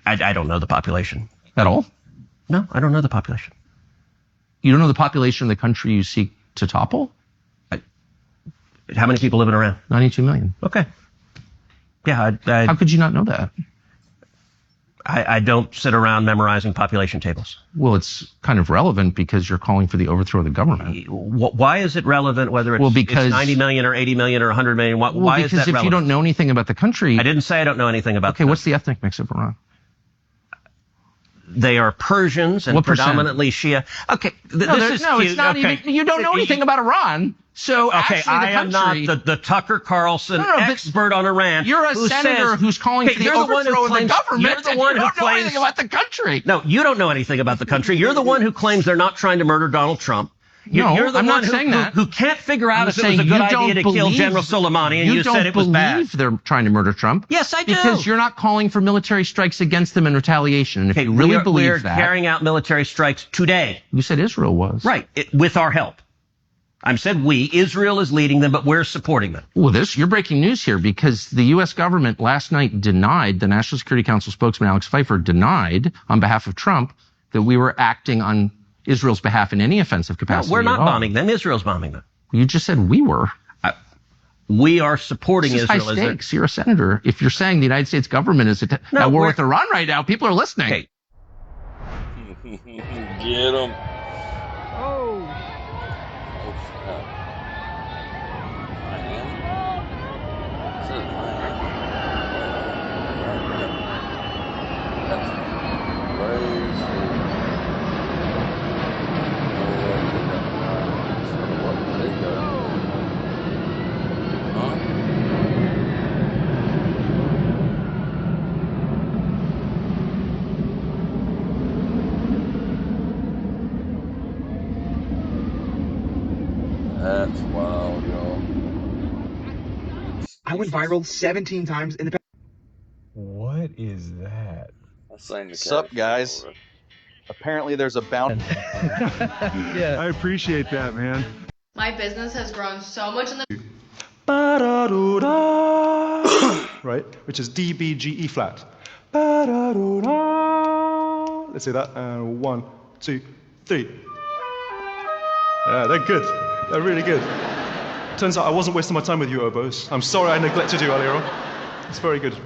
I don't know the population. At all? No, I don't know the population. You don't know the population of the country you seek to topple? How many people live in Iran? 92 million. Okay. Yeah, How could you not know that? I don't sit around memorizing population tables. Well, it's kind of relevant because you're calling for the overthrow of the government. Why is it relevant whether it's 90 million or 80 million or 100 million? Why is that relevant? Because if you don't know anything about the country... I didn't say I don't know anything about Okay, what's the ethnic mix of Iran? They are Persians and What percent? predominantly Shia. Okay, it's not even... You don't know anything about Iran. So okay, actually, I am not the Tucker Carlson expert on Iran. You're a senator who's calling for the overthrow of the government. You're the one who don't know anything about the country. No, you don't know anything about the country. You're the one who claims they're not trying to murder Donald Trump. You're the I'm one not saying that. who can't figure out if it was a good idea to kill General Soleimani, and you said it was bad. You don't believe they're trying to murder Trump. Yes, I do. Because you're not calling for military strikes against them in retaliation. And if you really believe that... We're carrying out military strikes today. You said Israel was. Right, with our help. I said we. Israel is leading them, but we're supporting them. Well, you're breaking news here because the U.S. government last night denied, the National Security Council spokesman Alex Pfeiffer denied on behalf of Trump that we were acting on Israel's behalf in any offensive capacity. No, we're not bombing them. Israel's bombing them. You just said we were. We are supporting Israel. High stakes. You're a senator. If you're saying the United States government is at war with Iran right now, people are listening. Okay. Get them. Oh. That's wild, yo. I went viral 17 times in the past. What is that? What's up, guys? Apparently there's a bounty. Yeah, I appreciate that, man. My business has grown so much in the... Right, which is D, B, G, E flat. Let's say that. 1, 2, 3. Yeah, they're good. They're really good. Turns out I wasn't wasting my time with you, oboes. I'm sorry I neglected you earlier on. It's very good.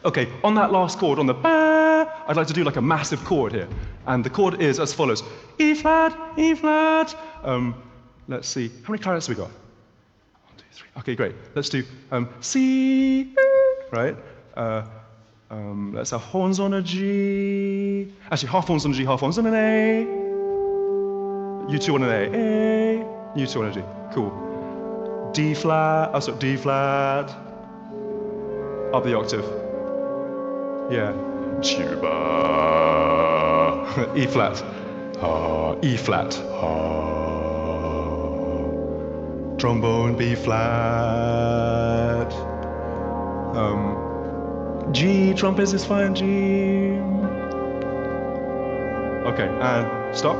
Okay, on that last chord, on the ba, I'd like to do like a massive chord here. And the chord is as follows. E flat, E flat. Let's see. How many clarinets have we got? 1, 2, 3. Okay, great. Let's do C, right? Let's have horns on a G. Actually, half horns on a G, half horns on an A. You two on an A. You two on a G. Cool. D flat. Oh, sorry, D flat. Up the octave. Yeah. Tuba. E flat. E flat. Trombone B flat. G, trumpet is fine, G. Okay, and stop.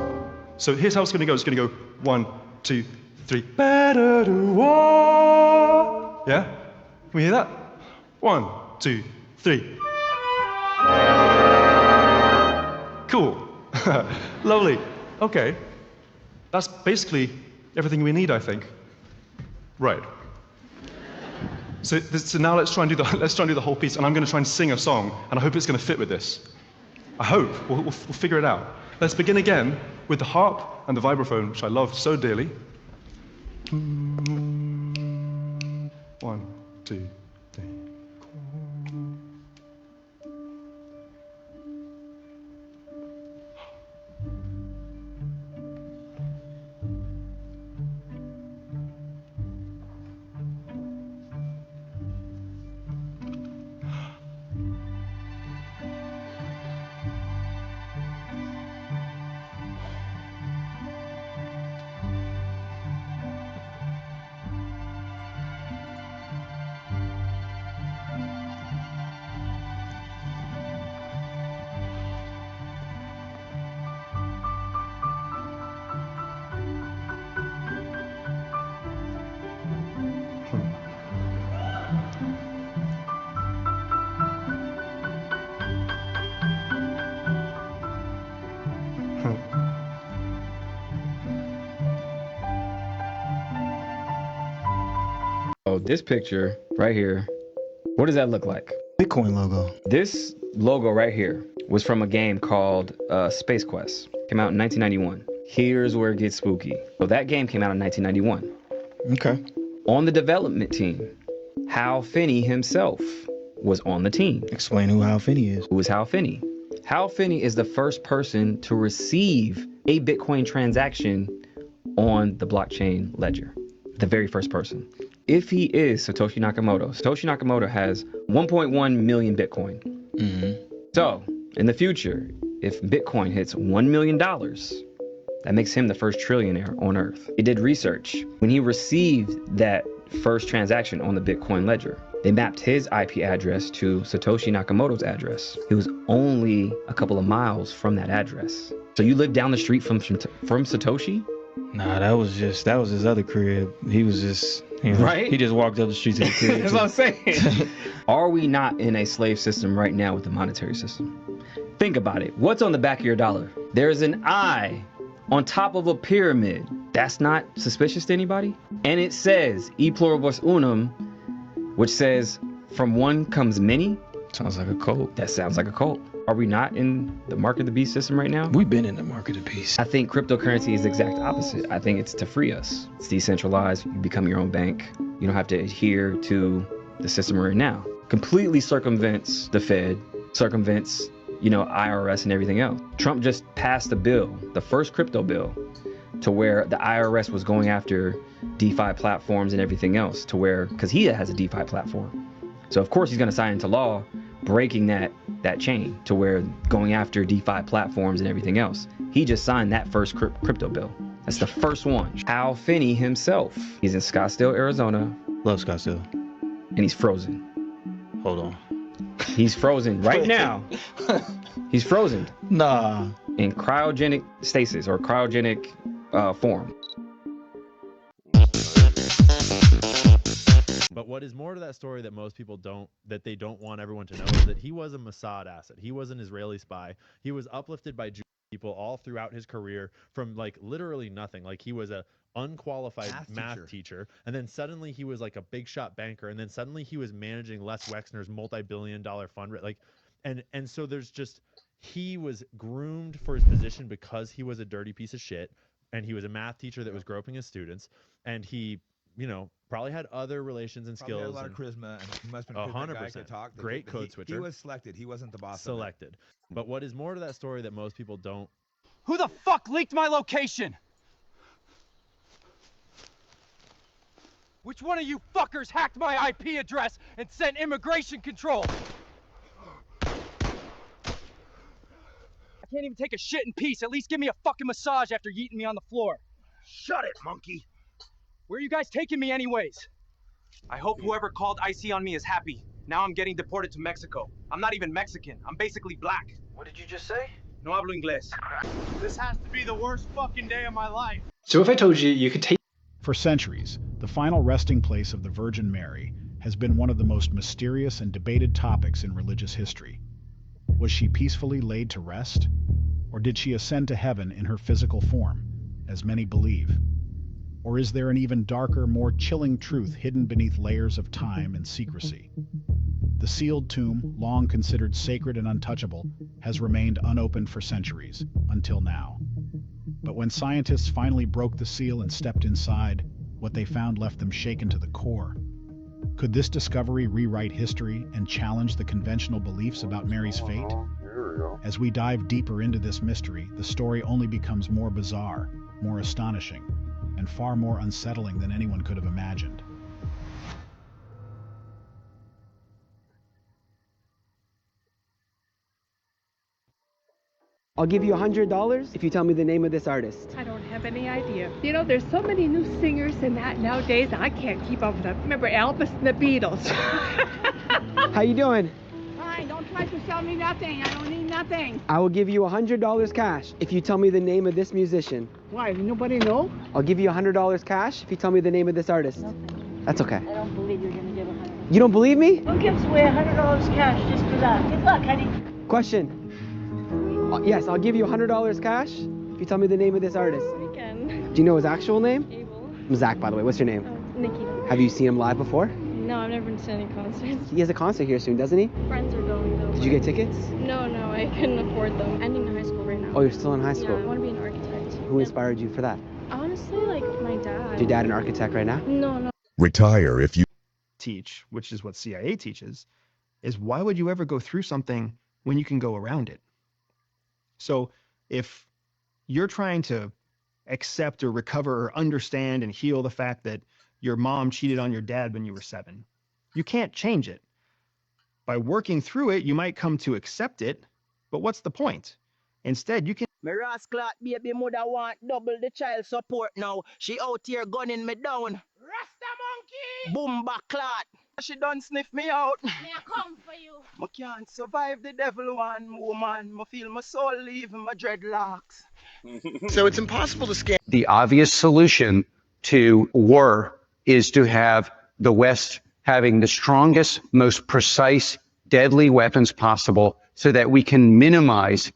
So here's how it's going to go. It's going to go 1, 2, 3. Yeah? Can we hear that? 1, 2, 3. Cool. Lovely. Okay. That's basically everything we need, I think. Right. So now let's try and do the whole piece, and I'm going to try and sing a song, and I hope it's going to fit with this. I hope. We'll figure it out. Let's begin again with the harp and the vibraphone, which I love so dearly. 1, 2, 3. So this picture right here, what does that look like? Bitcoin logo. This logo right here was from a game called Space Quest. Came out in 1991. Here's where it gets spooky. So that game came out in 1991. Okay. On the development team, Hal Finney himself was on the team. Explain who Hal Finney is. Who is Hal Finney? Hal Finney is the first person to receive a Bitcoin transaction on the blockchain ledger. The very first person. If he is Satoshi Nakamoto has 1.1 million Bitcoin. Mm-hmm. So, in the future, if Bitcoin hits $1 million, that makes him the first trillionaire on Earth. He did research. When he received that first transaction on the Bitcoin ledger, they mapped his IP address to Satoshi Nakamoto's address. He was only a couple of miles from that address. So you live down the street from Satoshi? Nah, that was his other crib. He was just, Right? He just walked up the street to the crib. That's what I'm saying. Are we not in a slave system right now with the monetary system? Think about it. What's on the back of your dollar? There's an eye on top of a pyramid. That's not suspicious to anybody? And it says, e pluribus unum, which says, from one comes many. Sounds like a cult. That sounds like a cult. Are we not in the mark of the beast system right now? We've been in the market of the beast. I think cryptocurrency is the exact opposite. I think it's to free us. It's decentralized. You become your own bank. You don't have to adhere to the system we're in now. Completely circumvents the Fed, circumvents, IRS and everything else. Trump just passed a bill, the first crypto bill, to where the IRS was going after DeFi platforms and everything else, to where, because he has a DeFi platform. So of course he's going to sign into law, breaking that chain to where going after DeFi platforms and everything else. He just signed that first crypto bill. That's the first one. Hal Finney himself, he's in Scottsdale, Arizona. Love Scottsdale. And he's frozen. Hold on. He's frozen right now. He's frozen. Nah. In cryogenic stasis or cryogenic form. But what is more to that story that most people don't want everyone to know is that he was a Mossad asset. He was an Israeli spy. He was uplifted by Jewish people all throughout his career from literally nothing. He was a unqualified math teacher, and then suddenly he was a big shot banker, and then suddenly he was managing Les Wexner's multi-billion-dollar fund. And so there's just, he was groomed for his position because he was a dirty piece of shit, and he was a math teacher that was groping his students, and he probably had other relations and skills. Had a lot of charisma, and he must have been a charismatic guy, could talk. Great code switcher. He was selected. He wasn't the boss. Selected. But what is more to that story that most people don't? Who the fuck leaked my location? Which one of you fuckers hacked my IP address and sent immigration control? I can't even take a shit in peace. At least give me a fucking massage after yeeting me on the floor. Shut it, monkey. Where are you guys taking me anyways? I hope whoever called IC on me is happy. Now I'm getting deported to Mexico. I'm not even Mexican. I'm basically black. What did you just say? No hablo inglés. This has to be the worst fucking day of my life. So if I told you you could take... For centuries, the final resting place of the Virgin Mary has been one of the most mysterious and debated topics in religious history. Was she peacefully laid to rest? Or did she ascend to heaven in her physical form, as many believe? Or is there an even darker, more chilling truth hidden beneath layers of time and secrecy? The sealed tomb, long considered sacred and untouchable, has remained unopened for centuries, until now. But when scientists finally broke the seal and stepped inside, what they found left them shaken to the core. Could this discovery rewrite history and challenge the conventional beliefs about Mary's fate? As we dive deeper into this mystery, the story only becomes more bizarre, more astonishing, and far more unsettling than anyone could have imagined. I'll give you $100 if you tell me the name of this artist. I don't have any idea. There's so many new singers and that nowadays, I can't keep up with them. Remember Elvis and the Beatles. How you doing? Fine, don't try to sell me nothing. I don't need nothing. I will give you $100 cash if you tell me the name of this musician. Why, nobody know? I'll give you $100 cash if you tell me the name of this artist. No. That's okay. I don't believe you're gonna give $100. You don't believe me? Who gives away $100 cash just for that? Good luck, honey. Question. Yes, I'll give you $100 cash if you tell me the name of this artist. We can. Do you know his actual name? Abel. I'm Zach, by the way. What's your name? Nikki. Have you seen him live before? No, I've never been to any concerts. He has a concert here soon, doesn't he? Friends are going though. Did you get tickets? No, I couldn't afford them. Ending high school right now. Oh, you're still in high school? Yeah, I want to be an architect. Who inspired you for that? Honestly, like my dad. Is your dad an architect right now? No. Retire if you teach, which is what CIA teaches, is why would you ever go through something when you can go around it? So if you're trying to accept or recover or understand and heal the fact that your mom cheated on your dad when you were 7, you can't change it. By working through it, you might come to accept it, but what's the point? Instead, you can... Me rascal baby mother want double the child support now. She out here gunning me down. Rasta monkey! Boomba clot. She done sniff me out. May I come for you? I can't survive the devil one woman. I feel my soul leaving my dreadlocks. So it's impossible to scam. The obvious solution to war is to have the West having the strongest, most precise, deadly weapons possible so that we can minimize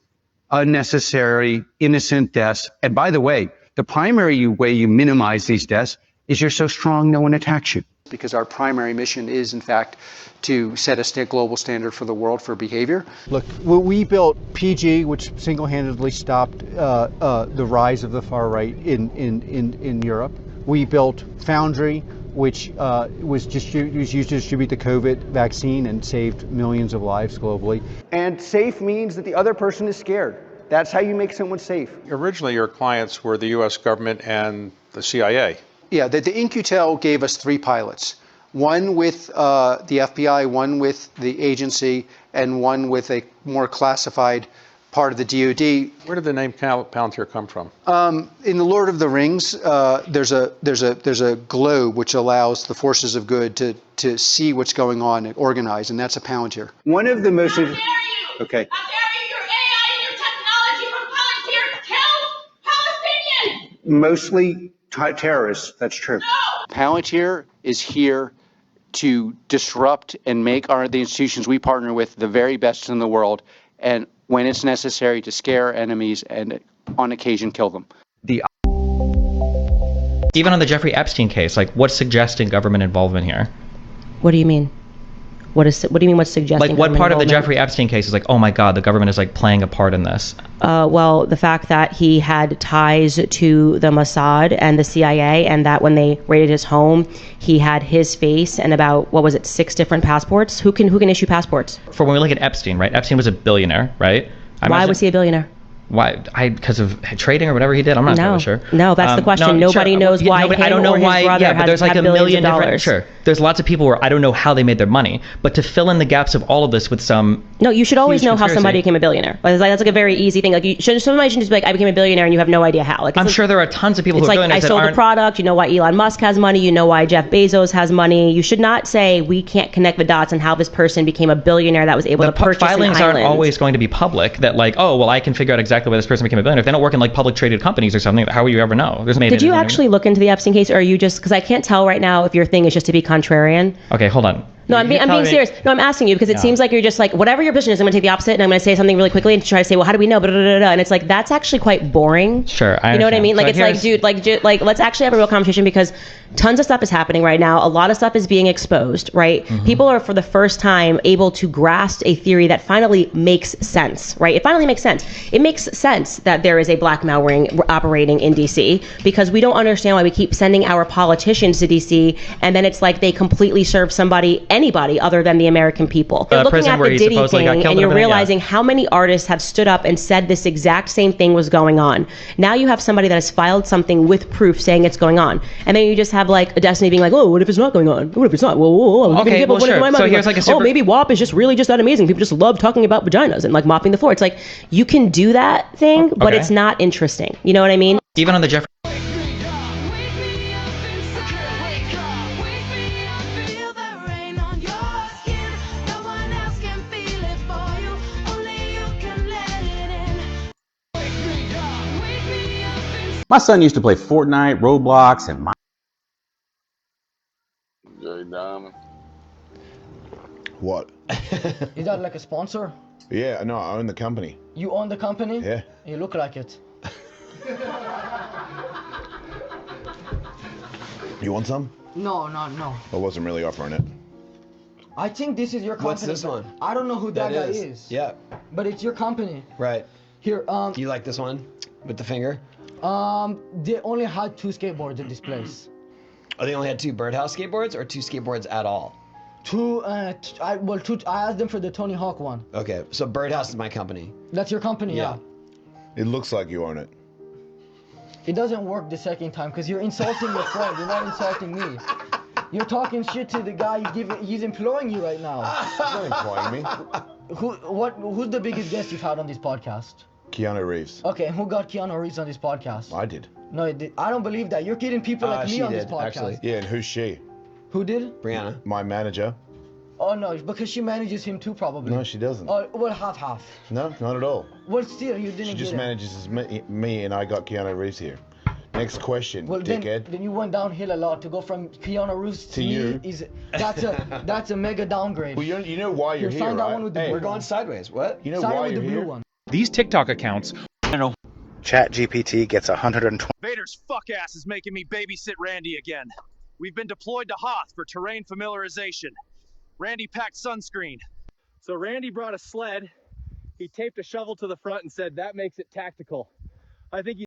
unnecessary, innocent deaths. And by the way, the primary way you minimize these deaths is you're so strong no one attacks you. Because our primary mission is, in fact, to set a global standard for the world for behavior. Look, we built PG, which single-handedly stopped the rise of the far right in Europe. We built Foundry, which was used to distribute the COVID vaccine and saved millions of lives globally. And safe means that the other person is scared. That's how you make someone safe. Originally, your clients were the U.S. government and the CIA. Yeah, the In-Q-Tel gave us 3 pilots. One with the FBI, one with the agency, and one with a more classified part of the DoD. Where did the name Palantir come from? In the Lord of the Rings, there's a globe which allows the forces of good to see what's going on and organize, and that's a Palantir. One of the most... How dare you? Okay. How dare you? Your AI and your technology from Palantir kills Palestinians! Mostly terrorists, that's true. No! Palantir is here to disrupt and make the institutions we partner with the very best in the world, and when it's necessary, to scare enemies and on occasion kill them. Even on the Jeffrey Epstein case, like, what's suggesting government involvement here? What do you mean? What do you mean what's suggesting? Like, what part of the Jeffrey Epstein case is like, oh my God, the government is like playing a part in this? Well, the fact that he had ties to the Mossad and the CIA, and that when they raided his home, he had his face and about, 6 different passports? Who can issue passports? For when we look at Epstein, right? Epstein was a billionaire, right? Why was he a billionaire? Why? Because of trading or whatever he did? I'm not really sure. No, that's the question. Nobody knows why him I don't know or why, his brother yeah, but there's like had a million $billions. different... Sure. There's lots of people where I don't know how they made their money, but to fill in the gaps of all of this with some... No, you should always know how conspiracy. somebody became a billionaire. Like, that's like a very easy thing. Like, somebody shouldn't just be like, I became a billionaire and you have no idea how. Like, I'm sure there are tons of people who it's are like, billionaires I sold the product, you know why Elon Musk has money, you know why Jeff Bezos has money. You should not say we can't connect the dots on how this person became a billionaire that was able to purchase an island. Filings aren't always going to be public, that like, oh, well, I can figure out exactly why this person became a billionaire. If they don't work in like public traded companies or something, how will you ever know? Did you actually look into the Epstein case, or are you just, because I can't tell right now if your thing is just to be contrarian? Okay, hold on. No, I'm being serious. No, I'm asking you because it seems like you're just like, whatever your position is, I'm going to take the opposite and I'm going to say something really quickly and try to say, well, how do we know? And it's like, that's actually quite boring. Sure, You know what I mean? Like, so it's like, dude, like, let's actually have a real conversation, because tons of stuff is happening right now. A lot of stuff is being exposed, right? Mm-hmm. People are, for the first time, able to grasp a theory that finally makes sense, right? It finally makes sense. It makes sense that there is a blackmail ring operating in DC, because we don't understand why we keep sending our politicians to DC, and then it's like they completely serve anybody other than the American people. You're looking at the Diddy thing, and you're realizing how many artists have stood up and said this exact same thing was going on. Now you have somebody that has filed something with proof saying it's going on, and then you just have like a Destiny being like, oh, what if it's not going on? What if it's not? Whoa. Okay, well, sure. So here's like a super... Oh, maybe WAP is just really just that amazing. People just love talking about vaginas and like mopping the floor. It's like, you can do that thing, but it's not interesting. You know what I mean? Even on the Jeffrey... My son used to play Fortnite, Roblox, and Jerry Diamond. What? Is that like a sponsor? Yeah, no, I own the company. You own the company? Yeah. You look like it. You want some? No. I wasn't really offering it. I think this is your company. What's this one? I don't know who that guy is. Yeah. But it's your company. Right. Here, Do you like this one with the finger? they only had 2 skateboards in this place. Oh, they only had 2 Birdhouse skateboards or 2 skateboards at all? 2, I asked them for the Tony Hawk one. Okay, so Birdhouse is my company. That's your company, yeah. It looks like you own it. It doesn't work the second time because you're insulting your friend. You're not insulting me. You're talking shit to the guy. He's employing you right now. He's not employing me. Who's the biggest guest you've had on this podcast? Keanu Reeves. Okay, and who got Keanu Reeves on this podcast? I did. No, it did. I don't believe that. You're kidding people like me on this podcast. Actually. Yeah, and who's she? Who did? Brianna. My manager. Oh no, because she manages him too, probably. No, she doesn't. Oh, well, half. No, not at all. Well, still, you didn't She get just it. manages me, and I got Keanu Reeves here. Next question, Well, dickhead. then you went downhill a lot to go from Keanu Reeves To me you. That's a mega downgrade. Well, you know why you're here, sign that right? one with the Hey, blue We're going one. sideways. What? You know Sign it why with you're the blue here? one. These TikTok accounts, ChatGPT gets 120. Vader's fuck ass is making me babysit Randy again. We've been deployed to Hoth for terrain familiarization. Randy packed sunscreen. So Randy brought a sled. He taped a shovel to the front and said that makes it tactical. I think